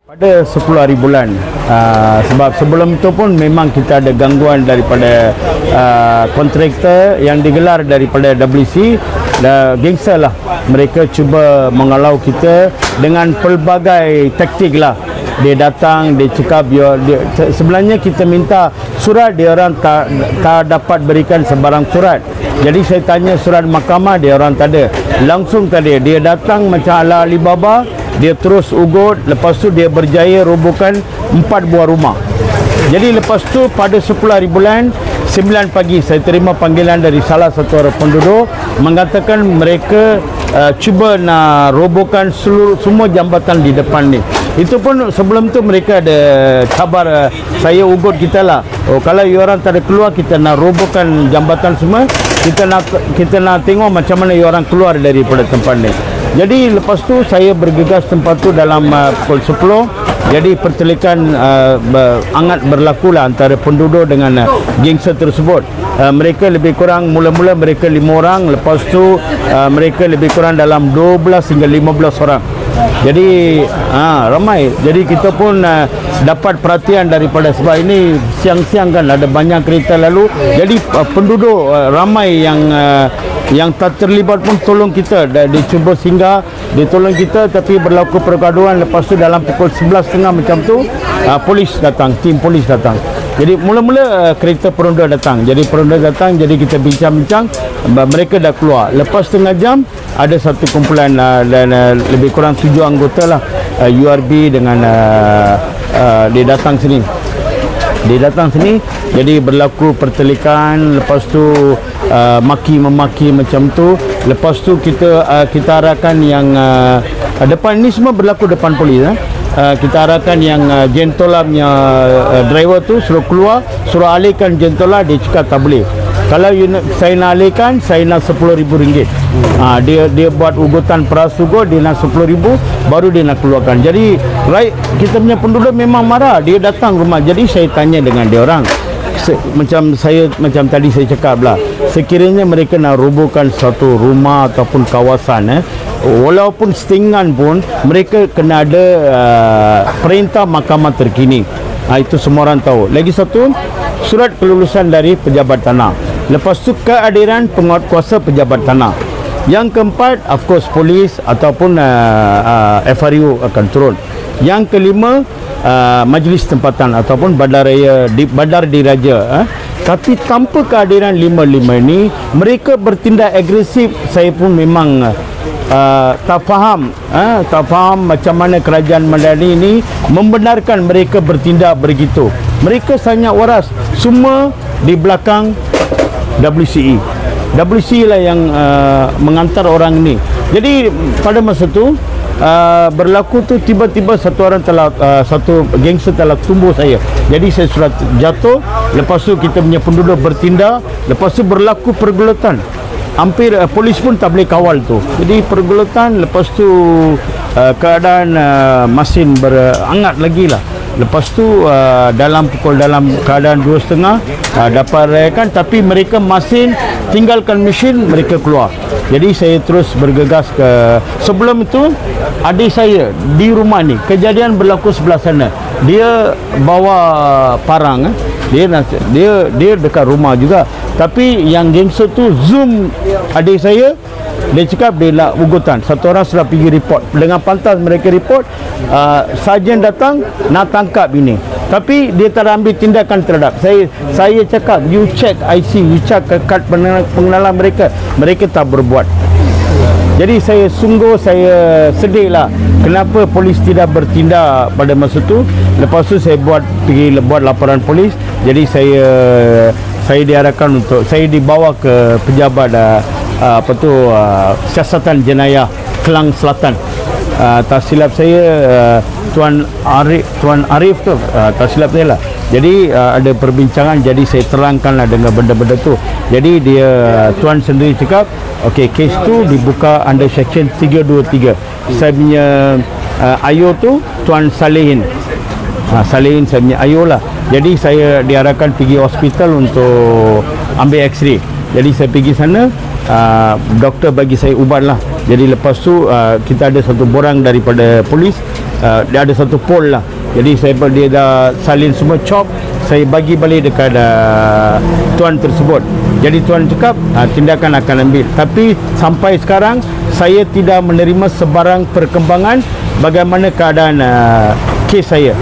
Pada 10 hari bulan, sebab sebelum itu pun memang kita ada gangguan daripada kontraktor yang digelar daripada WC. Gangster lah, mereka cuba mengalau kita dengan pelbagai taktik lah. Dia datang, dia cakap sebenarnya kita minta surat, dia orang tak dapat berikan sebarang surat. Jadi saya tanya surat mahkamah, dia orang tak ada. Langsung tadi dia datang macam ala Alibaba, dia terus ugut, lepas tu dia berjaya robohkan 4 buah rumah. Jadi lepas tu pada 10 hari bulan 9 pagi saya terima panggilan dari salah satu orang penduduk mengatakan mereka cuba nak robohkan semua jambatan di depan ni. Itu pun sebelum tu mereka ada khabar saya ugut kita lah. Oh, kalau orang tak ada keluar, kita nak robohkan jambatan semua. Kita nak tengok macam mana orang keluar daripada tempat ni. Jadi lepas tu saya bergegas tempat tu dalam pukul 10. Jadi pertelikan hangat berlaku lah antara penduduk dengan gangster tersebut. Mereka lebih kurang, mula-mula mereka 5 orang, lepas tu mereka lebih kurang dalam 12 hingga 15 orang. Jadi ramai. Jadi kita pun dapat perhatian daripada, sebab ini siang-siang kan ada banyak kereta lalu. Jadi penduduk ramai yang tak terlibat pun tolong kita. Dia cuba singgah, dia tolong kita, tapi berlaku pergaduhan. Lepas tu dalam pukul 11.30 macam tu polis datang, tim polis datang. Jadi mula-mula kereta peronda datang. Jadi peronda datang, jadi kita bincang-bincang, mereka dah keluar. Lepas setengah jam ada satu kumpulan dan lebih kurang 7 anggota lah, URB dengan dia datang sini. Jadi berlaku pertelikan. Lepas tu maki-memaki macam tu. Lepas tu kita arahkan yang depan ni, semua berlaku depan polis. Kita arahkan yang Gentola punya driver tu suruh keluar, suruh alihkan Gentola. Dia cakap tak boleh. Kalau saya nak alihkan, saya nak RM10,000. Dia buat ugutan peras ugut, dia nak RM10,000 baru dia nak keluarkan. Jadi kita punya penduduk memang marah. Dia datang rumah. Jadi saya tanya dengan dia orang, macam tadi saya cakap lah, sekiranya mereka nak robohkan satu rumah ataupun kawasan, walaupun settingan pun mereka kena ada perintah mahkamah terkini. Itu semua orang tahu. Lagi satu, surat kelulusan dari pejabat tanah. Lepas tu kehadiran penguatkuasa pejabat tanah. Yang keempat, of course, polis ataupun FRU akan turun. Yang kelima, majlis tempatan ataupun bandar diraja. Tapi tanpa kehadiran 5 ini, mereka bertindak agresif. Saya pun memang tak faham macam mana kerajaan Madani ini membenarkan mereka bertindak begitu. Mereka sangat waras, semua di belakang WCE. WCE lah yang mengantar orang ni. Jadi pada masa tu berlaku tu, tiba-tiba satu gangster telah tumbuh saya. Jadi saya sudah jatuh. Lepas tu kita punya penduduk bertindak. Lepas tu berlaku pergelutan. Hampir polis pun tak boleh kawal tu. Jadi pergelutan. Lepas tu keadaan masin berangat lagi lah. Lepas tu dalam keadaan 2.30 dapat rayakan, tapi mereka masin tinggalkan mesin, mereka keluar. Jadi saya terus bergegas ke. Sebelum itu adik saya di rumah ni, kejadian berlaku sebelah sana. Dia bawa parang, dia dekat rumah juga. Tapi yang gangster tu zoom adik saya. Dia cakap dia nak ugutan. Satu orang sudah pergi report. Dengan pantas mereka report, sarjan datang nak tangkap ini. Tapi dia tak ambil tindakan terhadap. Saya cakap, you check IC, you check kad pengenalan mereka. Mereka tak berbuat. Jadi saya sedih lah. Kenapa polis tidak bertindak pada masa tu. Lepas tu saya pergi buat laporan polis. Jadi saya diarahkan untuk, saya dibawa ke pejabat siasatan jenayah Kelang Selatan. Tak silap saya Tuan Arif tu, tak silap saya lah. Jadi ada perbincangan, jadi saya terangkanlah dengan benda-benda tu. Jadi Tuan sendiri cakap, okey, kes tu dibuka under section 323. Saya punya ayuh tu Tuan Salihin. Salihin saya punya ayuh lah. Jadi saya diarahkan pergi hospital untuk ambil x-ray. Jadi saya pergi sana, doktor bagi saya ubat lah. Jadi lepas tu kita ada satu borang daripada polis dia ada satu pol lah. Jadi dia dah salin semua chop, saya bagi balik dekat tuan tersebut. Jadi tuan cakap tindakan akan ambil. Tapi sampai sekarang saya tidak menerima sebarang perkembangan bagaimana keadaan kes saya.